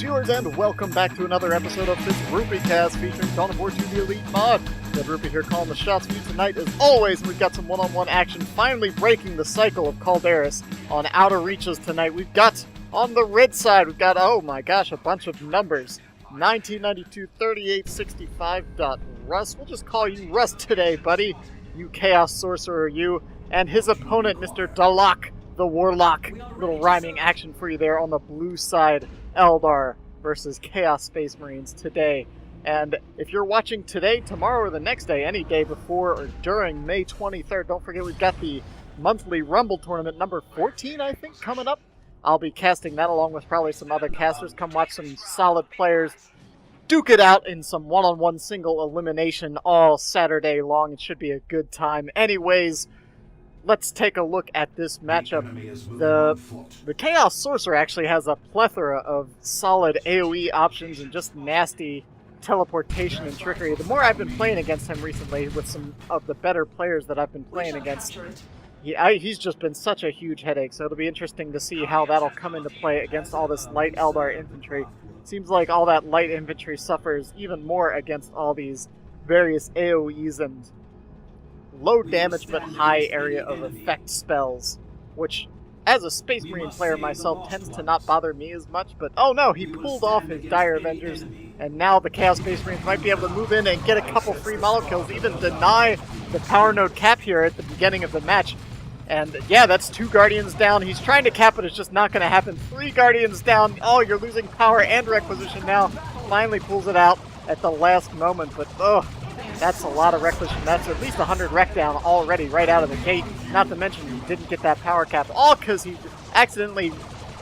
Greetings, viewers, and welcome back to another episode of FitzRupee Cast featuring Dawn of War 2 the Elite mod. Red-Rupee here calling the shots for you tonight. As always, we've got some one-on-one action, finally breaking the cycle of Calderis on Outer Reaches tonight. We've got, on the red side, we've got, oh my gosh, a bunch of numbers. 1992 3865. Russ, we'll just call you Russ today, buddy. You Chaos Sorcerer, you. And his opponent, Mr. Dalakh, the Warlock. Little rhyming action for you there on the blue side. Eldar versus Chaos Space Marines today. And if you're watching today, tomorrow, or the next day, any day before or during May 23rd, don't forget we've got the monthly Rumble tournament number 14, I think, coming up. I'll be casting that along with probably some other casters. Come watch some solid players duke it out in some one-on-one single elimination all Saturday long. It should be a good time. Anyways, let's take a look at this matchup. The Chaos Sorcerer actually has a plethora of solid AoE options and just nasty teleportation and trickery. The more I've been playing against him recently with some of the better players that I've been playing against, he's just been such a huge headache, so it'll be interesting to see how that'll come into play against all this light Eldar infantry. Seems like all that light infantry suffers even more against all these various AoEs and low damage but high area of effect spells, which as a Space Marine player myself tends to not bother me as much. But oh no, he pulled off his Dire Avengers, and now the Chaos Space Marines might be able to move in and get a couple free model kills, even deny the power node cap here at the beginning of the match. And yeah, that's 2 Guardians down. He's trying to cap it, it's just not going to happen. 3 Guardians down. Oh, you're losing power and requisition now. Finally pulls it out at the last moment, but oh, that's a lot of requisition. That's at least 100 rec down already right out of the gate. Not to mention he didn't get that power cap, all because he accidentally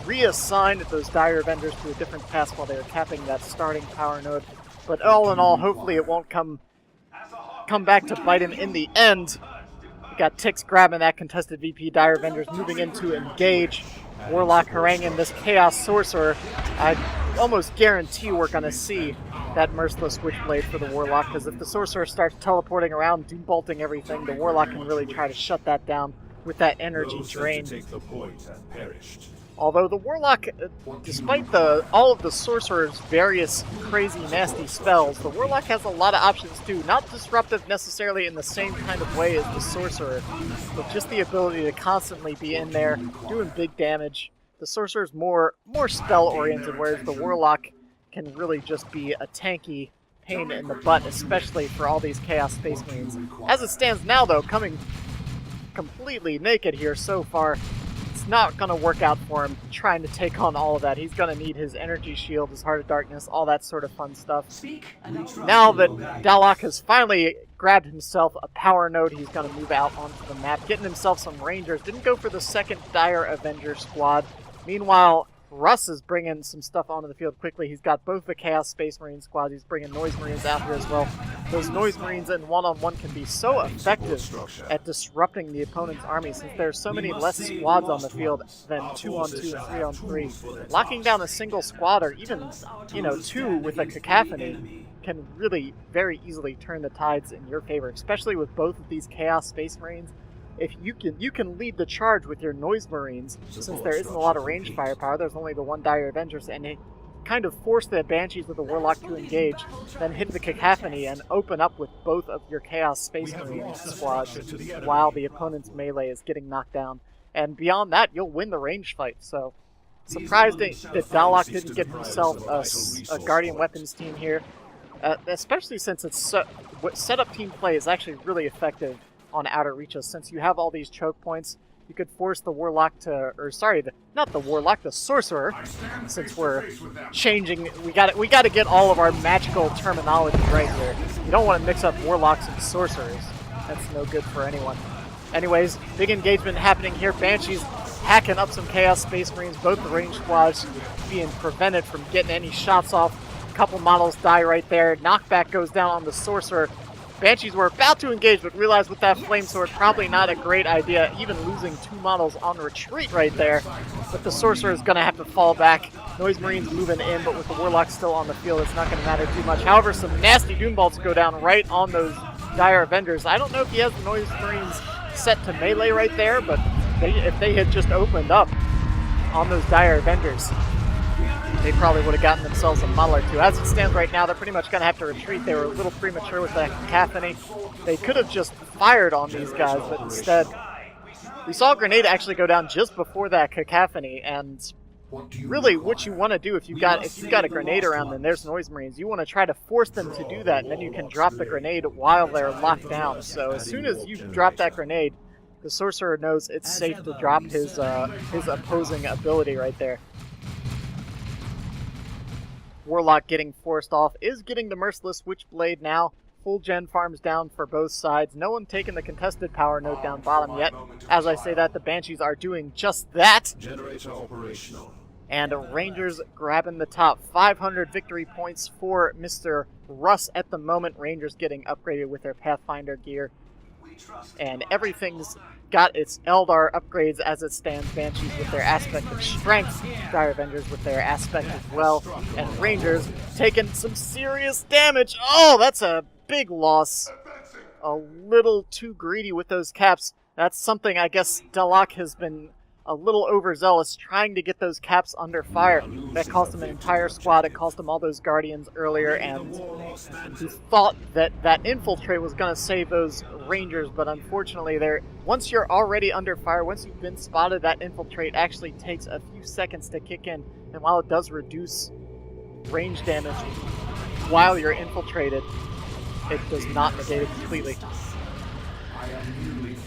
reassigned those Dire Avengers to a different task while they were capping that starting power node. But all in all, hopefully it won't come back to bite him in the end. Got Tix grabbing that contested VP, Dire Avengers moving in to engage. Warlock haranguing this Chaos Sorcerer. I almost guarantee we're going to see that Merciless Switchblade for the Warlock, because if the Sorcerer starts teleporting around, doom-bolting everything, the Warlock can really try to shut that down with that energy drain. Although the Warlock, despite all of the Sorcerer's various crazy, nasty spells, the Warlock has a lot of options too. Not disruptive necessarily in the same kind of way as the Sorcerer, but just the ability to constantly be in there, doing big damage. The Sorcerer's more spell-oriented, whereas the Warlock can really just be a tanky pain in the butt, especially for all these Chaos Space Marines. As it stands now, though, coming completely naked here so far, it's not going to work out for him trying to take on all of that. He's going to need his energy shield, his Heart of Darkness, all that sort of fun stuff. Now that Dalakh has finally grabbed himself a power node, he's going to move out onto the map, getting himself some Rangers. Didn't go for the second Dire Avenger squad. Meanwhile, Russ is bringing some stuff onto the field quickly. He's got both the Chaos Space Marine squads. He's bringing Noise Marines out here as well. Those Noise Marines in one-on-one can be so effective at disrupting the opponent's army, since there's so many less squads on the field than 2-on-2 and 3-on-3. Locking down a single squad, or even, 2 with a cacophony, can really very easily turn the tides in your favor, especially with both of these Chaos Space Marines. If you can lead the charge with your Noise Marines, since there isn't a lot of range firepower, there's only the 1 Dire Avengers, and kind of force the Banshees with the Warlock to engage, then hit the Cacophony and open up with both of your Chaos Space Marine squads while the opponent's melee is getting knocked down. And beyond that, you'll win the range fight. So, surprised that Dalakh didn't get himself a Guardian Weapons team here, especially since setup team play is actually really effective on Outer Reaches. Since you have all these choke points, you could force the Warlock to, not the Warlock, the Sorcerer, since we're changing, we got to get all of our magical terminology right here. You don't want to mix up Warlocks and Sorcerers. That's no good for anyone. Anyways, big engagement happening here. Banshees hacking up some Chaos Space Marines, both the range squads being prevented from getting any shots off. A couple models die right there. Knockback goes down on the Sorcerer. Banshees were about to engage, but realized with that Flame Sword, probably not a great idea, even losing 2 models on retreat right there. But the Sorcerer is going to have to fall back. Noise Marines moving in, but with the Warlock still on the field, it's not going to matter too much. However, some nasty Doom Bolts go down right on those Dire Avengers. I don't know if he has the Noise Marines set to melee right there, but if they had just opened up on those Dire Avengers, they probably would have gotten themselves a model or two. As it stands right now, they're pretty much going to have to retreat. They were a little premature with that cacophony. They could have just fired on these guys, but instead, we saw a grenade actually go down just before that cacophony, and really what you want to do if you've got a grenade around them, there's Noise Marines, you want to try to force them to do that, and then you can drop the grenade while they're locked down. So as soon as you drop that grenade, the Sorcerer knows it's safe to drop his opposing ability right there. Warlock getting forced off is getting the Merciless Witchblade now. Full gen farms down for both sides. No one taking the contested power node down bottom yet. As I say that, the Banshees are doing just that. Generator operational. And Rangers grabbing the top. 500 victory points for Mr. Russ at the moment. Rangers getting upgraded with their Pathfinder gear. And everything's got its Eldar upgrades as it stands. Banshees with their aspect of strength. Dire Avengers with their aspect as well. And Rangers taking some serious damage. Oh, that's a big loss. A little too greedy with those caps. That's something I guess Dalakh has been a little overzealous trying to get those caps under fire. That cost him an entire squad. It cost him all those Guardians earlier, and he thought that that infiltrate was going to save those Rangers, but unfortunately once you're already under fire, once you've been spotted, that infiltrate actually takes a few seconds to kick in, and while it does reduce range damage while you're infiltrated, it does not negate it completely.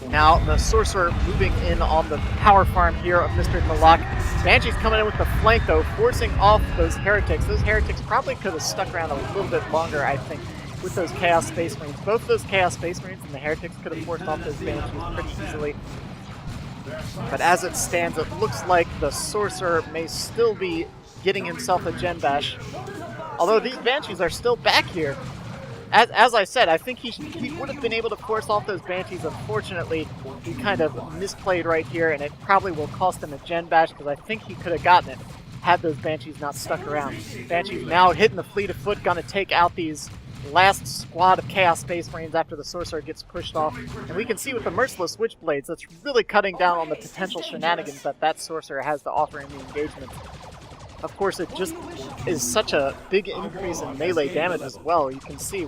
Now, the Sorcerer moving in on the power farm here of Mr. Dalakh. Banshee's coming in with the flank, though, forcing off those Heretics. Those Heretics probably could have stuck around a little bit longer, I think, with those Chaos Space Marines. Both of those Chaos Space Marines and the Heretics could have forced off those Banshees pretty easily. But as it stands, it looks like the Sorcerer may still be getting himself a Gen Bash. Although these Banshees are still back here. As I said, I think he would have been able to force off those Banshees. Unfortunately, he kind of misplayed right here, and it probably will cost him a Gen Bash, because I think he could have gotten it had those Banshees not stuck around. Banshees now hitting the fleet of foot, going to take out these last squad of Chaos Space Marines after the Sorcerer gets pushed off. And we can see with the Merciless Witchblades, that's really cutting down on the potential shenanigans that Sorcerer has to offer in the engagement. Of course, it just is such a big increase in melee damage as well. You can see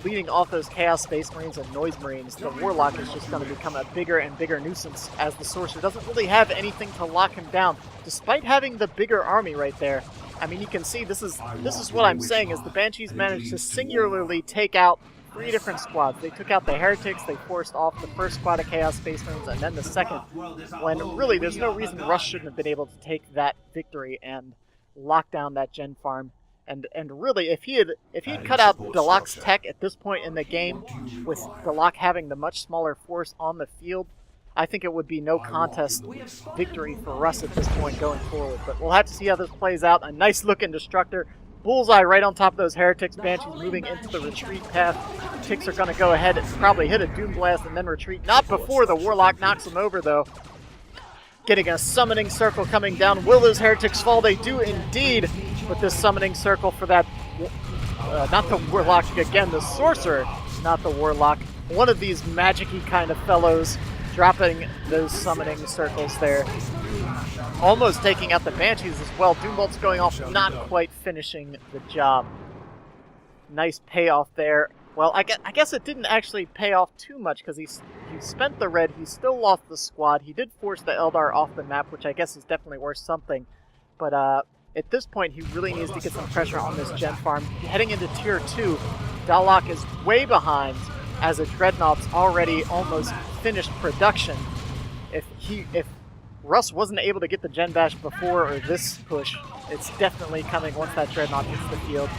leading off those Chaos Space Marines and Noise Marines, the Warlock is just going to become a bigger and bigger nuisance as the Sorcerer doesn't really have anything to lock him down, despite having the bigger army right there. I mean, you can see this is what I'm saying, is the Banshees managed to singularly take out 3 different squads. They took out the Heretics, they forced off the first squad of Chaos Space Marines, and then the second, when really there's no reason Russ shouldn't have been able to take that victory and lock down that gen farm. And really, if he had cut out Dalakh's tech at this point in the game, with Dalakh having the much smaller force on the field, I think it would be no contest victory for Russ at this point going forward. But we'll have to see how this plays out. A nice looking Destructor. Bullseye right on top of those Heretics. Banshees moving into the retreat path. Ticks are going to go ahead and probably hit a Doom Blast and then retreat. Not before the Warlock knocks them over, though. Getting a Summoning Circle coming down. Will those Heretics fall? They do indeed. With this Summoning Circle for that... not the Warlock again, the Sorcerer, not the Warlock. One of these magic-y kind of fellows dropping those Summoning Circles there. Almost taking out the Banshees as well. Doombolt's going off, not quite finishing the job. Nice payoff there. Well, I guess it didn't actually pay off too much, because he spent the red, he still lost the squad. He did force the Eldar off the map, which I guess is definitely worth something. But at this point, he really needs to get some pressure on this gen farm. Heading into Tier 2, Dalakh is way behind, as a Dreadnought's already almost finished production. If Russ wasn't able to get the Gen Bash before or this push, it's definitely coming once that Dreadnought hits the field.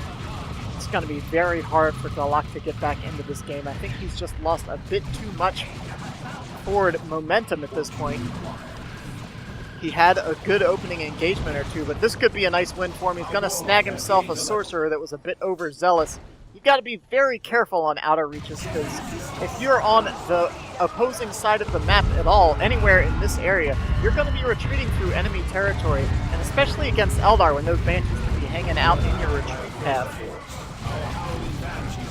It's going to be very hard for Dalakh to get back into this game. I think he's just lost a bit too much forward momentum at this point. He had a good opening engagement or two, but this could be a nice win for him. He's going to snag himself a Sorcerer that was a bit overzealous. You got to be very careful on outer reaches, because if you're on the opposing side of the map at all, anywhere in this area, you're going to be retreating through enemy territory, and especially against Eldar when those Banshees can be hanging out in your retreat path.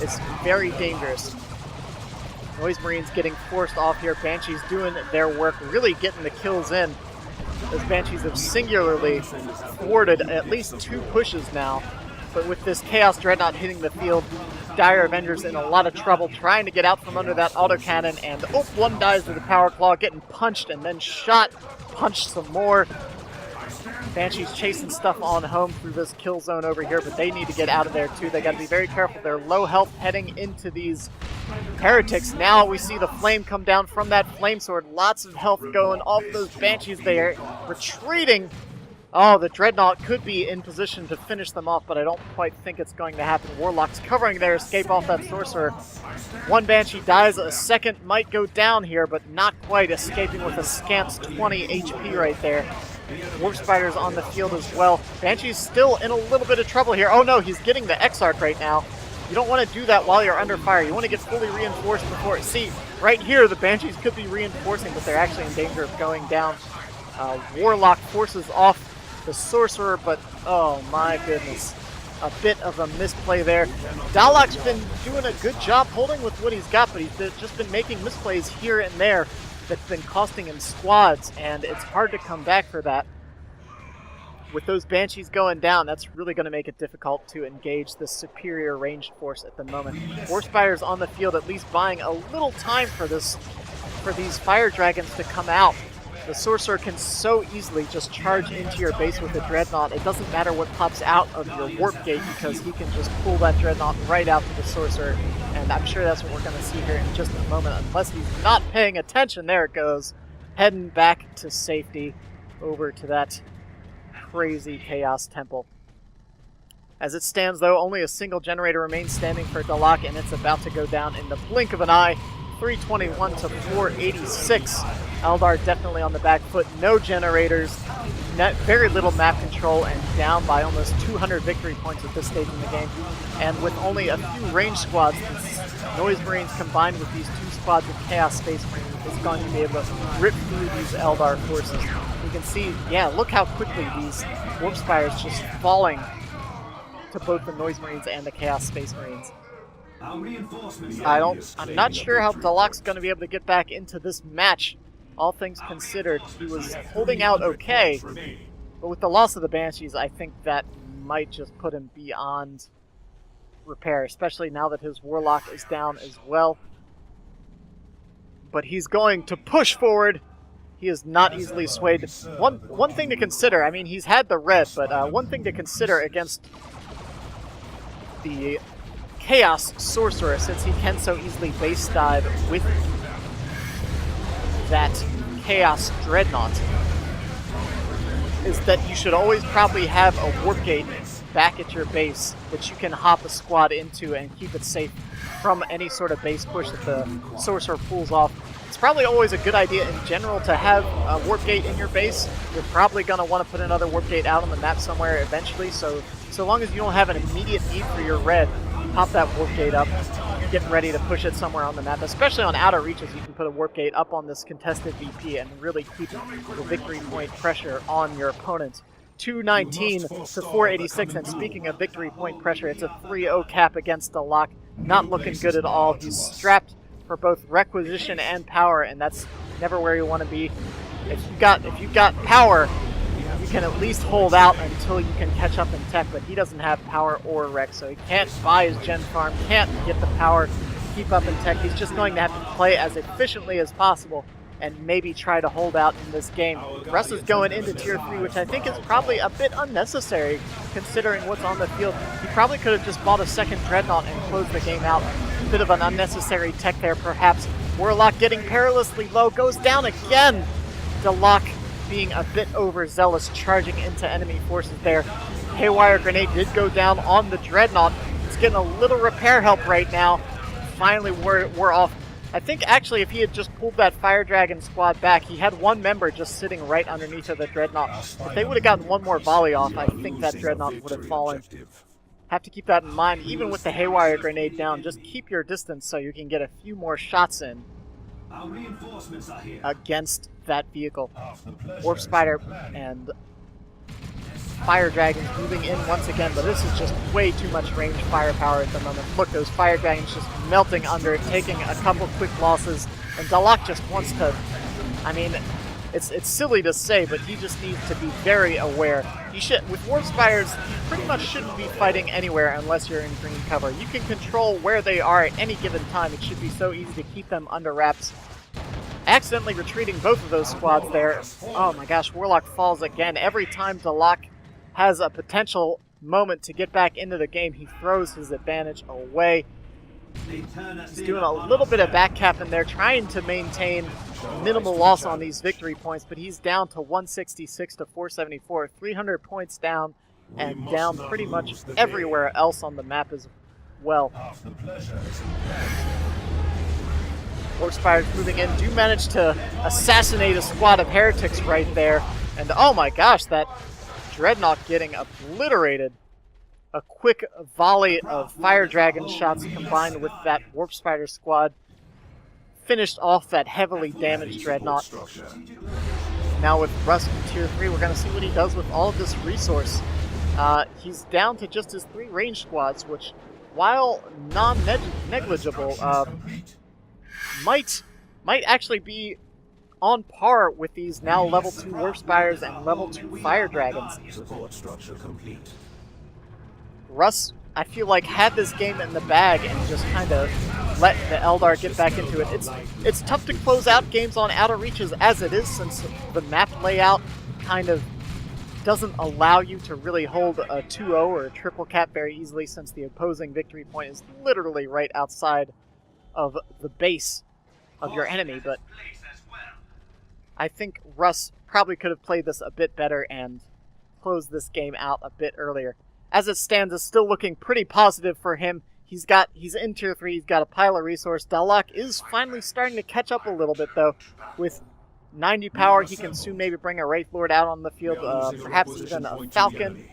It's very dangerous. Noise Marines getting forced off here. Banshees doing their work, really getting the kills in. Those Banshees have singularly thwarted at least 2 pushes now. But with this Chaos Dreadnought hitting the field, Dire Avenger's in a lot of trouble trying to get out from under that autocannon, and one dies to the Power Claw, getting punched and then shot, punched some more. Banshee's chasing stuff on home through this kill zone over here, but they need to get out of there too. They got to be very careful. They're low health heading into these heretics. Now we see the flame come down from that flame sword. Lots of health going off those Banshees. They are retreating. Oh, the Dreadnought could be in position to finish them off, but I don't quite think it's going to happen. Warlock's covering their escape off that Sorcerer. One Banshee dies, a second might go down here, but not quite, escaping with a scant 20 HP right there. Warp Spider's on the field as well. Banshee's still in a little bit of trouble here. Oh no, he's getting the X-Arc right now. You don't want to do that while you're under fire. You want to get fully reinforced before... See, right here, the Banshees could be reinforcing, but they're actually in danger of going down. Warlock forces off the Sorcerer, but oh my goodness. A bit of a misplay there. Dalakh's been doing a good job holding with what he's got, but he's just been making misplays here and there that's been costing him squads, and it's hard to come back for that. With those Banshees going down, that's really going to make it difficult to engage the superior ranged force at the moment. Warp Spider's on the field, at least buying a little time for these Fire Dragons to come out. The Sorcerer can so easily just charge into your base with a Dreadnought. It doesn't matter what pops out of your Warp Gate, because he can just pull that Dreadnought right out to the Sorcerer. And I'm sure that's what we're going to see here in just a moment, unless he's not paying attention. There it goes. Heading back to safety over to that crazy Chaos Temple. As it stands, though, only a single generator remains standing for Dalakh, and it's about to go down in the blink of an eye. 321 to 486. Eldar definitely on the back foot. No generators, very little map control, and down by almost 200 victory points at this stage in the game. And with only a few range squads, these Noise Marines combined with these 2 squads of Chaos Space Marines is going to be able to rip through these Eldar forces. You can see, yeah, look how quickly these Warp Spires just falling to both the Noise Marines and the Chaos Space Marines. I'm not sure how Dalakh's going to be able to get back into this match. All things considered, he was holding out okay, but with the loss of the Banshees, I think that might just put him beyond repair, especially now that his Warlock is down as well. But he's going to push forward. He is not easily swayed. One thing to consider, I mean, he's had the red, but one thing to consider against the Chaos Sorcerer, since he can so easily base dive with that Chaos Dreadnought, is that you should always probably have a Warp Gate back at your base that you can hop a squad into and keep it safe from any sort of base push that the Sorcerer pulls off. It's probably always a good idea in general to have a Warp Gate in your base. You're probably going to want to put another Warp Gate out on the map somewhere eventually, so long as you don't have an immediate need for your red, pop that Warp Gate up, get ready to push it somewhere on the map. Especially on outer reaches, you can put a Warp Gate up on this contested VP and really keep the victory point pressure on your opponent. 219 to 486, and speaking of victory point pressure, it's a 3-0 cap against Dalakh. Not looking good at all. He's strapped for both requisition and power, and that's never where you want to be. If you've got power, you can at least hold out until you can catch up in tech, but he doesn't have power or rec, so he can't buy his gen farm, can't get the power to keep up in tech. He's just going to have to play as efficiently as possible and maybe try to hold out in this game. Russ is going into Tier 3, which I think is probably a bit unnecessary considering what's on the field. He probably could have just bought a second Dreadnought and closed the game out. A bit of an unnecessary tech there, perhaps. Warlock getting perilously low, goes down again. Dalakh being a bit overzealous, charging into enemy forces there. Haywire Grenade did go down on the Dreadnought. It's getting a little repair help right now. Finally, we're off. I think actually if he had just pulled that Fire Dragon squad back, he had one member just sitting right underneath of the Dreadnought. If they would have gotten one more volley off, I think that Dreadnought would have fallen. Have to keep that in mind. Even with the Haywire Grenade down, just keep your distance so you can get a few more shots in against that vehicle. Warp Spider and Fire Dragons moving in once again, but this is just way too much range firepower at the moment. Look, those Fire Dragons just melting under it, taking a couple quick losses, and Dalakh just wants to... I mean, It's silly to say, but he just needs to be very aware. You should, with Warp Spiders, you pretty much shouldn't be fighting anywhere unless you're in green cover. You can control where they are at any given time. It should be so easy to keep them under wraps. Accidentally retreating both of those squads there. Oh my gosh, Warlock falls again. Every time Dalakh has a potential moment to get back into the game, he throws his advantage away. He's doing a little bit of back cap in there, trying to maintain minimal loss on these victory points, but he's down to 166 to 474, 300 points down, and down pretty much everywhere else on the map as well. Warp Spiders moving in, do manage to assassinate a squad of heretics right there, and oh my gosh, that Dreadnought getting obliterated. A quick volley of Fire Dragon shots combined with that Warp Spider squad finished off that heavily damaged Dreadnought. Now with Russ in Tier 3, we're going to see what he does with all of this resource. He's down to just his 3 range squads, which, while non-negligible, might actually be on par with these now level 2 Warp Spiders and level 2 Fire Dragons. Russ, I feel like, had this game in the bag and just kind of let the Eldar get back into it. It's tough to close out games on outer reaches as it is, since the map layout kind of doesn't allow you to really hold a 2-0 or a triple cap very easily, since the opposing victory point is literally right outside of the base of your enemy. But I think Russ probably could have played this a bit better and closed this game out a bit earlier. As it stands, it's still looking pretty positive for him. He's in Tier 3, he's got a pile of resource. Dalakh is finally starting to catch up a little bit, though. With 90 power, he can soon maybe bring a Wraith Lord out on the field, perhaps even a Falcon,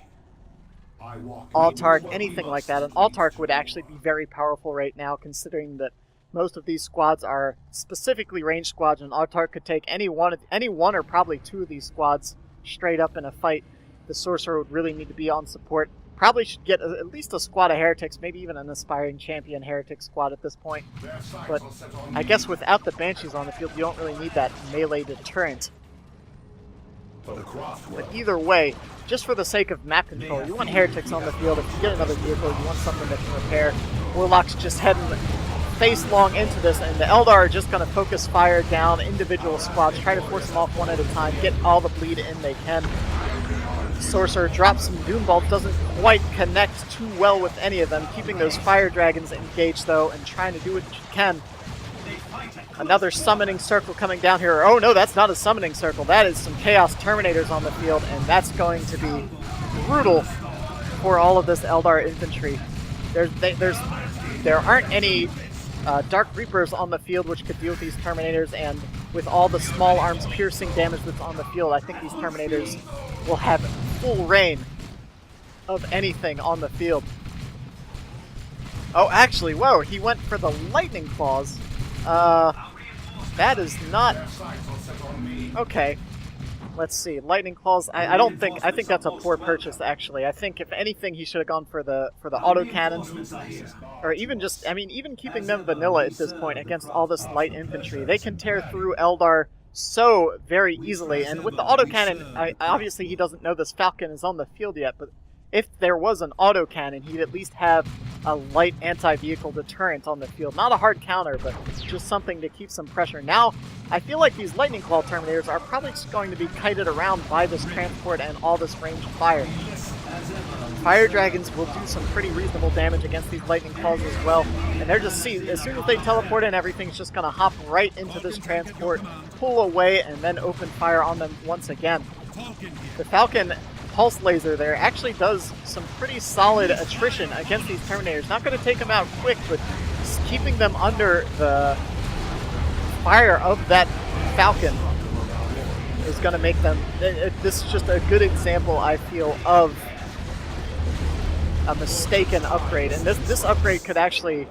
Autarch, anything like that. An Autarch would actually be very powerful right now, considering that most of these squads are specifically ranged squads, and Autarch could take any one or probably 2 of these squads straight up in a fight. The Sorcerer would really need to be on support. Probably should get at least a squad of heretics, maybe even an aspiring champion heretic squad at this point. But I guess without the Banshees on the field, you don't really need that melee deterrent. But either way, just for the sake of map control, you want heretics on the field. If you get another vehicle, you want something that can repair. Warlock's just heading face long into this, and the Eldar are just going to focus fire down individual squads, try to force them off one at a time, get all the bleed in they can. Sorcerer drops some Doom Bolts, doesn't quite connect too well with any of them, keeping those Fire Dragons engaged though, and trying to do what you can. Another summoning circle coming down here. Oh no, that's not a summoning circle, that is some Chaos Terminators on the field, and that's going to be brutal for all of this Eldar infantry. There aren't any Dark Reapers on the field which could deal with these Terminators, and with all the small arms piercing damage that's on the field, I think these Terminators will have full reign of anything on the field. Oh, actually, whoa, he went for the Lightning Claws. That is not... Okay. Let's see, Lightning Claws, I think that's a poor purchase, actually. I think, if anything, he should have gone for the autocannon. Or even just, I mean, even keeping them vanilla at this point against all this light infantry. They can tear through Eldar so very easily, and with the autocannon, obviously he doesn't know this Falcon is on the field yet, but if there was an autocannon, he'd at least have a light anti-vehicle deterrent on the field. Not a hard counter, but just something to keep some pressure. Now, I feel like these Lightning Claw Terminators are probably just going to be kited around by this transport and all this ranged fire. Fire Dragons will do some pretty reasonable damage against these Lightning Claws as well, and they're just, as soon as they teleport in, everything's just going to hop right into this transport, pull away, and then open fire on them once again. The Falcon Pulse Laser there actually does some pretty solid attrition against these Terminators. Not going to take them out quick, but just keeping them under the fire of that Falcon is going to make them... This is just a good example, I feel, of a mistaken upgrade. And this upgrade could actually,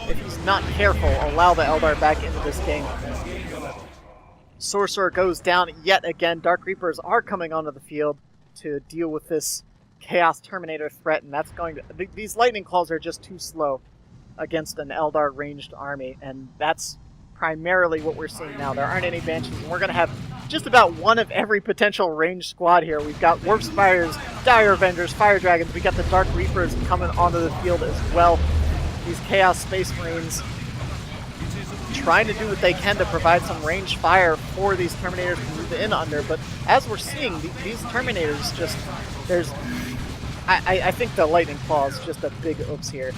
if he's not careful, allow the Eldar back into this game. Sorcerer goes down yet again. Dark Reapers are coming onto the field to deal with this Chaos Terminator threat, and that's going to... These Lightning Claws are just too slow against an Eldar ranged army, and that's primarily what we're seeing now. There aren't any Banshees, and we're going to have just about one of every potential ranged squad here. We've got Warp Spires, Dire Avengers, Fire Dragons. We got the Dark Reapers coming onto the field as well. These Chaos Space Marines trying to do what they can to provide some ranged fire for these Terminators to move in under. But as we're seeing, these Terminators just, there's, I think the Lightning Claw is just a big oops here.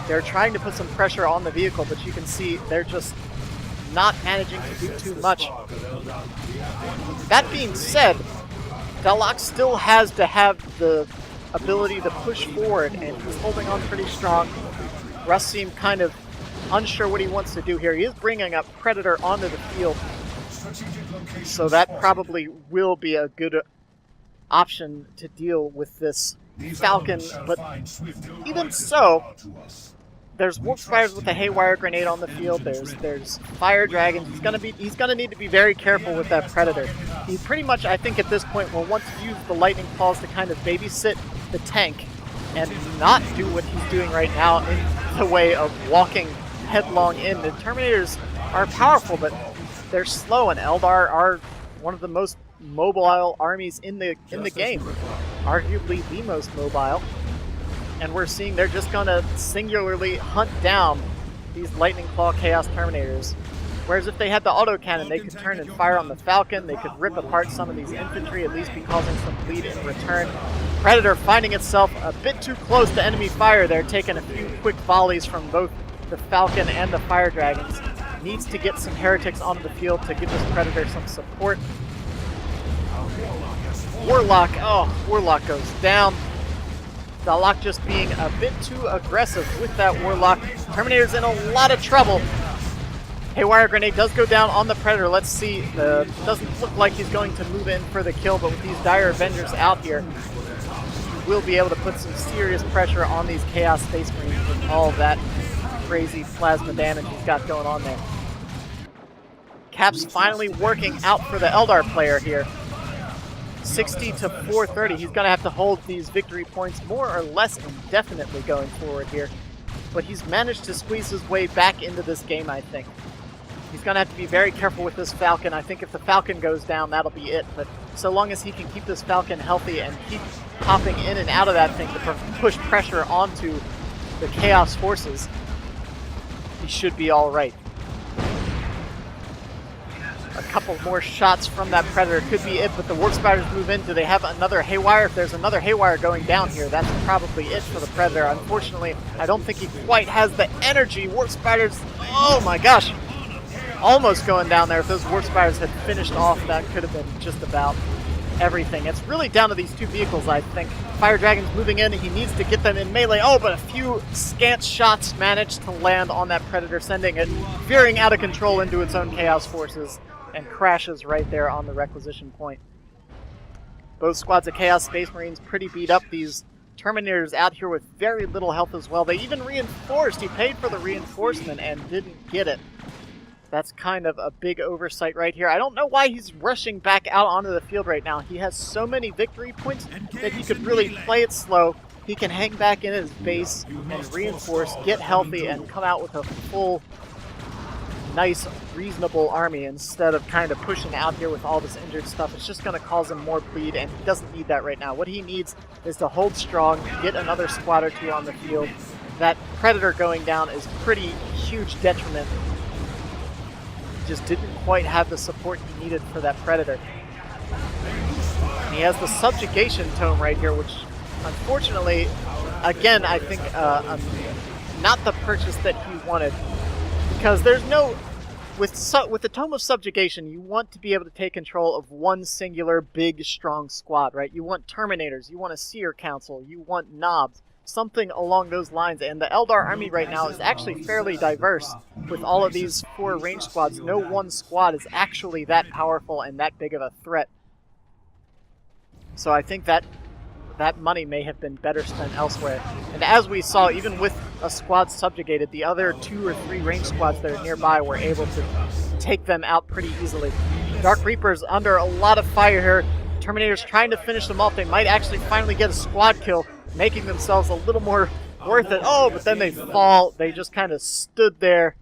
They're trying to put some pressure on the vehicle, but you can see they're just not managing to do too much. That being said, Dalakh still has to have the ability to push forward, and he's holding on pretty strong. Russ seemed kind of unsure what he wants to do here. He is bringing up Predator onto the field, so that probably will be a good option to deal with this Falcon, but even so, there's Warp Spires with a Haywire Grenade on the field. There's Fire Dragons. He's gonna need to be very careful with that Predator. He pretty much, I think, at this point will want to use the Lightning Claws to kind of babysit the tank and not do what he's doing right now in the way of walking headlong in. The Terminators are powerful, but they're slow, and Eldar are one of the most mobile armies in the game, arguably the most mobile. And we're seeing they're just going to singularly hunt down these Lightning Claw Chaos Terminators. Whereas if they had the autocannon, they could turn and fire on the Falcon. They could rip apart some of these infantry, at least be causing some bleed in return. Predator finding itself a bit too close to enemy fire there, taking a few quick volleys from both the Falcon and the Fire Dragons. Needs to get some Heretics onto the field to give this Predator some support. Warlock, oh, Warlock goes down. Dalakh just being a bit too aggressive with that Warlock. Terminator's in a lot of trouble. Haywire Grenade does go down on the Predator. Let's see. Doesn't look like he's going to move in for the kill, but with these Dire Avengers out here, he will be able to put some serious pressure on these Chaos Space Marines with all that crazy plasma damage he's got going on there. Cap's finally working out for the Eldar player here. 60 to 430. He's going to have to hold these victory points more or less indefinitely going forward here. But he's managed to squeeze his way back into this game, I think. He's going to have to be very careful with this Falcon. I think if the Falcon goes down, that'll be it. But so long as he can keep this Falcon healthy and keep popping in and out of that thing to push pressure onto the Chaos forces, he should be all right. A couple more shots from that Predator could be it, but the Warp Spiders move in. Do they have another Haywire? If there's another Haywire going down here, that's probably it for the Predator. Unfortunately, I don't think he quite has the energy. Warp Spiders, oh my gosh, almost going down there. If those Warp Spiders had finished off, that could have been just about everything. It's really down to these two vehicles, I think. Fire Dragon's moving in. He needs to get them in melee. Oh, but a few scant shots managed to land on that Predator, sending it veering out of control into its own Chaos forces, and crashes right there on the requisition point. Both squads of Chaos Space Marines pretty beat up. These Terminators out here with very little health as well. They even reinforced. He paid for the reinforcement and didn't get it. That's kind of a big oversight right here. I don't know why he's rushing back out onto the field right now. He has so many victory points that he could really play it slow. He can hang back in his base and reinforce, get healthy, and come out with a full, nice, reasonable army instead of kind of pushing out here with all this injured stuff. It's just going to cause him more bleed, and he doesn't need that right now. What he needs is to hold strong, get another squad or two on the field. That Predator going down is pretty huge detriment. He just didn't quite have the support he needed for that Predator. And he has the Subjugation Tome right here, which unfortunately, again, I think not the purchase that he wanted. Because there's no, with the Tome of Subjugation, you want to be able to take control of one singular big strong squad, right? You want Terminators, you want a Seer Council, you want Knobs, something along those lines. And the Eldar army right now is actually fairly diverse with all of these 4 range squads. No one squad is actually that powerful and that big of a threat. So I think that money may have been better spent elsewhere. And as we saw, even with a squad subjugated, the other 2 or 3 range squads that are nearby were able to take them out pretty easily. Dark Reapers under a lot of fire here. Terminators trying to finish them off. They might actually finally get a squad kill, making themselves a little more worth it. Oh, but then they fall. They just kind of stood there.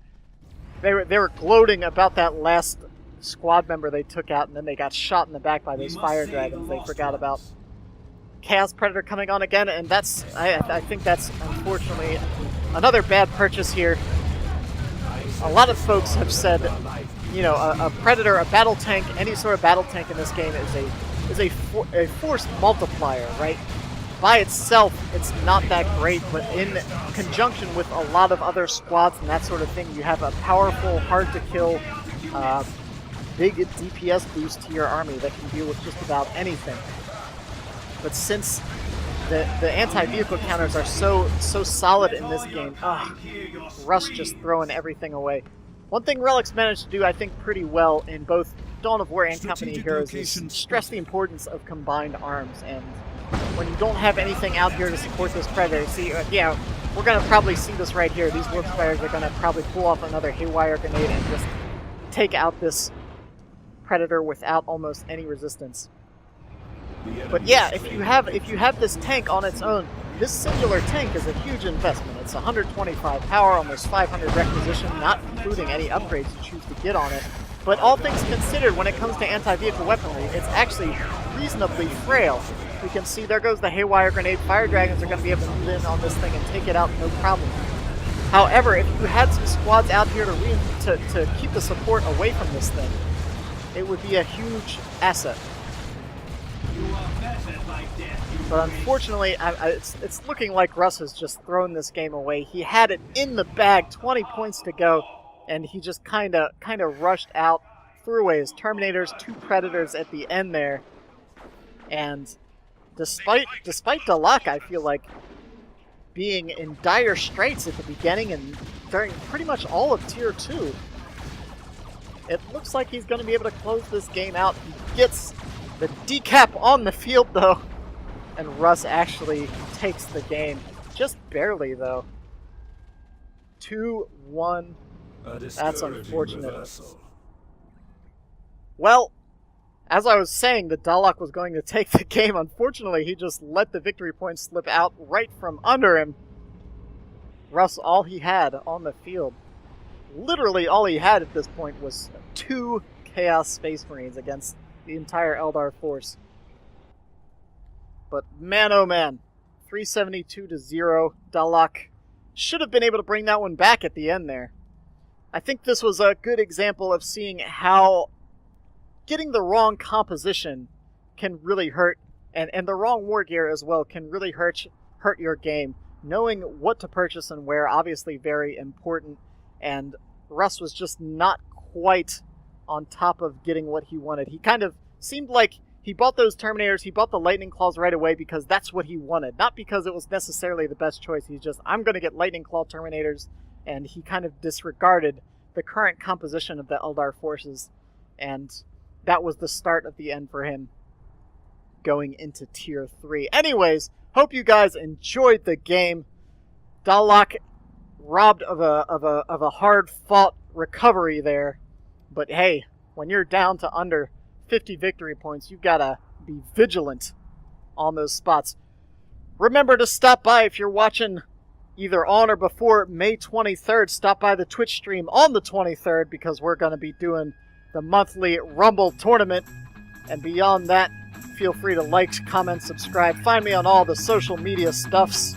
They were gloating about that last squad member they took out, and then they got shot in the back by those fire dragons they forgot about. Chaos Predator coming on again, and that's I think that's unfortunately another bad purchase here. A lot of folks have said, you know, a Predator, a battle tank, any sort of battle tank in this game is a force multiplier, right? By itself, it's not that great, but in conjunction with a lot of other squads and that sort of thing, you have a powerful, hard-to-kill, big DPS boost to your army that can deal with just about anything. But since the anti-vehicle counters are so solid in this game, Russ just throwing everything away. One thing Relic's managed to do, I think, pretty well in both Dawn of War and Company of Heroes is stress the importance of combined arms. And when you don't have anything out here to support this Predator, see, yeah, we're going to probably see this right here. These Warp Spires are going to probably pull off another Haywire Grenade and just take out this Predator without almost any resistance. But yeah, if you have this tank on its own, this singular tank is a huge investment. It's 125 power, almost 500 requisition, not including any upgrades you choose to get on it. But all things considered, when it comes to anti-vehicle weaponry, it's actually reasonably frail. We can see there goes the Haywire Grenade. Fire Dragons are going to be able to move in on this thing and take it out no problem. However, if you had some squads out here to keep the support away from this thing, it would be a huge asset. But unfortunately, it's looking like Russ has just thrown this game away. He had it in the bag, 20 points to go, and he just kind of rushed out, threw away his Terminators, 2 Predators at the end there. And despite Dalakh, I feel like, being in dire straits at the beginning and during pretty much all of Tier 2, it looks like he's going to be able to close this game out. He gets the decap on the field, though, and Russ actually takes the game. Just barely, though. 2-1. That's unfortunate. Well, as I was saying, the Dalakh was going to take the game. Unfortunately, he just let the victory points slip out right from under him. Russ, all he had on the field, literally all he had at this point, was 2 Chaos Space Marines against the entire Eldar force. But man, oh man, 372-0. Dalakh should have been able to bring that one back at the end there. I think this was a good example of seeing how getting the wrong composition can really hurt, and the wrong war gear as well can really hurt your game. Knowing what to purchase and where, obviously very important, and Russ was just not quite on top of getting what he wanted. He kind of seemed like he bought those Terminators, he bought the Lightning Claws right away because that's what he wanted, not because it was necessarily the best choice. He's just, I'm going to get Lightning Claw Terminators, and he kind of disregarded the current composition of the Eldar forces, and that was the start of the end for him going into Tier 3. Anyways, hope you guys enjoyed the game. Dalakh robbed of a hard-fought recovery there, but hey, when you're down to under 50 victory points, you've got to be vigilant on those spots. Remember to stop by if you're watching either on or before May 23rd. Stop by the Twitch stream on the 23rd because we're going to be doing the monthly Rumble tournament. And beyond that, feel free to like, comment, subscribe. Find me on all the social media stuffs.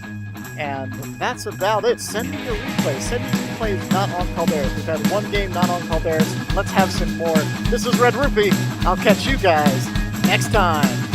And that's about it. Send me your replays. Send me replays not on Calderas. We've had one game not on Calderas. Let's have some more. This is Red-Rupee. I'll catch you guys next time.